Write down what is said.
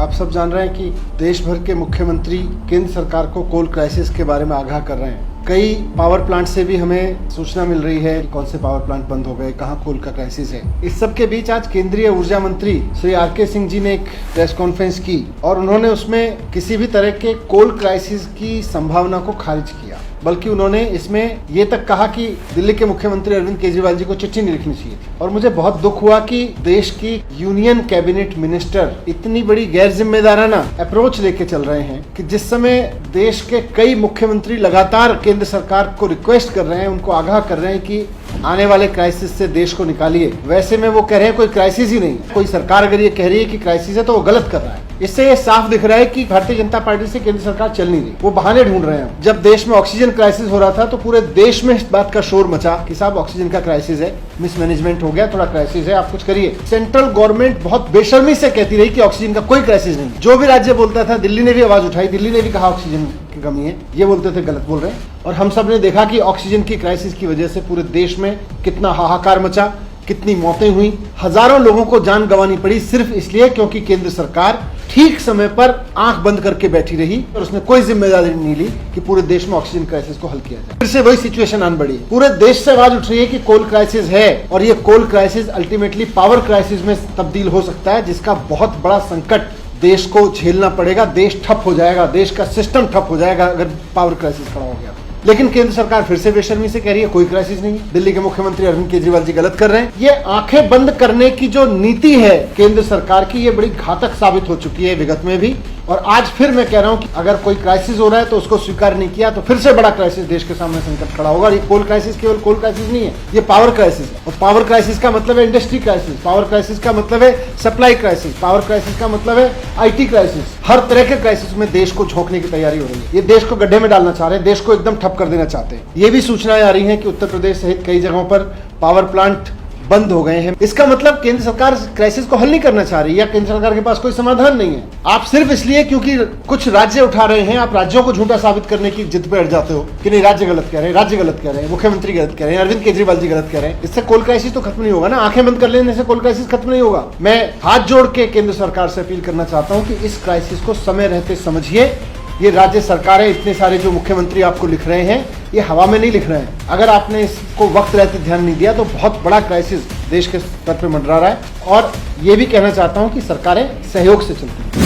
आप सब जान रहे हैं कि देश भर के मुख्यमंत्री केंद्र सरकार को कोल क्राइसिस के बारे में आगाह कर रहे हैं। कई पावर प्लांट से भी हमें सूचना मिल रही है कि कौन से पावर प्लांट बंद हो गए, कहां कोल का क्राइसिस है। इस सब के बीच आज केंद्रीय ऊर्जा मंत्री श्री आर.के. सिंह जी ने एक प्रेस कॉन्फ्रेंस की और उन्होंने उसमें किसी भी तरह के कोल क्राइसिस की संभावना को खारिज किया, बल्कि उन्होंने इसमें ये तक कहा कि दिल्ली के मुख्यमंत्री अरविंद केजरीवाल जी को चिट्ठी नहीं लिखनी चाहिए थी। और मुझे बहुत दुख हुआ कि देश की यूनियन कैबिनेट मिनिस्टर इतनी बड़ी गैर जिम्मेदाराना अप्रोच लेके चल रहे हैं कि जिस समय देश के कई मुख्यमंत्री लगातार केंद्र सरकार को रिक्वेस्ट कर रहे हैं, उनको आगाह कर रहे हैं कि आने वाले क्राइसिस से देश को निकालिए, वैसे में वो कह रहे हैं कोई क्राइसिस ही नहीं। कोई सरकार अगर ये कह रही है कि क्राइसिस है तो वो गलत कर रहा है। इससे ये साफ दिख रहा है कि भारतीय जनता पार्टी से केंद्र सरकार चल नहीं रही, वो बहाने ढूंढ रहे हैं। जब देश में ऑक्सीजन क्राइसिस हो रहा था तो पूरे देश में इस बात का शोर मचा कि साहब ऑक्सीजन का क्राइसिस है, मिसमैनेजमेंट हो गया, थोड़ा क्राइसिस है, आप कुछ करिए। सेंट्रल गवर्नमेंट बहुत बेशर्मी से कहती रही कि ऑक्सीजन का कोई क्राइसिस नहीं। जो भी राज्य बोलता था, दिल्ली ने भी आवाज उठाई, दिल्ली ने भी कहा ऑक्सीजन की कमी है, ये बोलते थे गलत बोल रहे हैं। और हम सब ने देखा कि ऑक्सीजन की क्राइसिस की वजह से पूरे देश में कितना हाहाकार मचा, कितनी मौतें हुई, हजारों लोगों को जान गंवानी पड़ी सिर्फ इसलिए क्योंकि केंद्र सरकार ठीक समय पर आंख बंद करके बैठी रही और उसने कोई जिम्मेदारी नहीं ली कि पूरे देश में ऑक्सीजन क्राइसिस को हल किया जाए। फिर से वही सिचुएशन आन बढ़ी, पूरे देश से आवाज उठ रही है कि कोल क्राइसिस है और ये कोल क्राइसिस अल्टीमेटली पावर क्राइसिस में तब्दील हो सकता है, जिसका बहुत बड़ा संकट देश को झेलना पड़ेगा। देश ठप हो जाएगा, देश का सिस्टम ठप हो जाएगा अगर पावर क्राइसिस खड़ा हो गया। लेकिन केंद्र सरकार फिर से बेशर्मी से कह रही है कोई क्राइसिस नहीं है। दिल्ली के मुख्यमंत्री अरविंद केजरीवाल जी गलत कर रहे हैं। ये आंखें बंद करने की जो नीति है केंद्र सरकार की, ये बड़ी घातक साबित हो चुकी है विगत में भी। और आज फिर मैं कह रहा हूं कि अगर कोई क्राइसिस हो रहा है तो उसको स्वीकार नहीं किया तो फिर से बड़ा क्राइसिस देश के सामने संकट खड़ा होगा। और ये कोल क्राइसिस केवल कोल क्राइसिस नहीं है, ये पावर क्राइसिस है। और पावर क्राइसिस का मतलब है इंडस्ट्री क्राइसिस, पावर क्राइसिस का मतलब है सप्लाई क्राइसिस, पावर क्राइसिस का मतलब है IT क्राइसिस। हर तरह के क्राइसिस में देश को झोंकने की तैयारी हो रही है। ये देश को गड्ढे में डालना चाह रहे हैं, देश को एकदम ठप कर देना चाहते हैं। ये भी सूचनाएं आ रही हैं कि उत्तर प्रदेश सहित कई जगहों पर पावर प्लांट बंद हो गए हैं। इसका मतलब केंद्र सरकार क्राइसिस को हल नहीं करना चाह रही या केंद्र सरकार के पास कोई समाधान नहीं है। आप सिर्फ इसलिए क्योंकि कुछ राज्य उठा रहे हैं, आप राज्यों को झूठा साबित करने की जिद पे अड़ जाते हो कि नहीं राज्य गलत कह रहे हैं, राज्य गलत कह रहे हैं, मुख्यमंत्री गलत कह रहे हैं, अरविंद केजरीवाल जी गलत कह रहे हैं। इससे कोल क्राइसिस तो खत्म नहीं होगा ना। आंखें बंद कर लेने से कोल क्राइसिस खत्म नहीं होगा। मैं हाथ जोड़ के केंद्र सरकार से अपील करना चाहता हूँ कि इस क्राइसिस को समय रहते समझिए। ये राज्य सरकारें इतने सारे जो मुख्यमंत्री आपको लिख रहे हैं, ये हवा में नहीं लिख रहे हैं। अगर आपने इसको वक्त रहते ध्यान नहीं दिया तो बहुत बड़ा क्राइसिस देश के स्तर पे मंडरा रहा है। और ये भी कहना चाहता हूं कि सरकारें सहयोग से चलती हैं।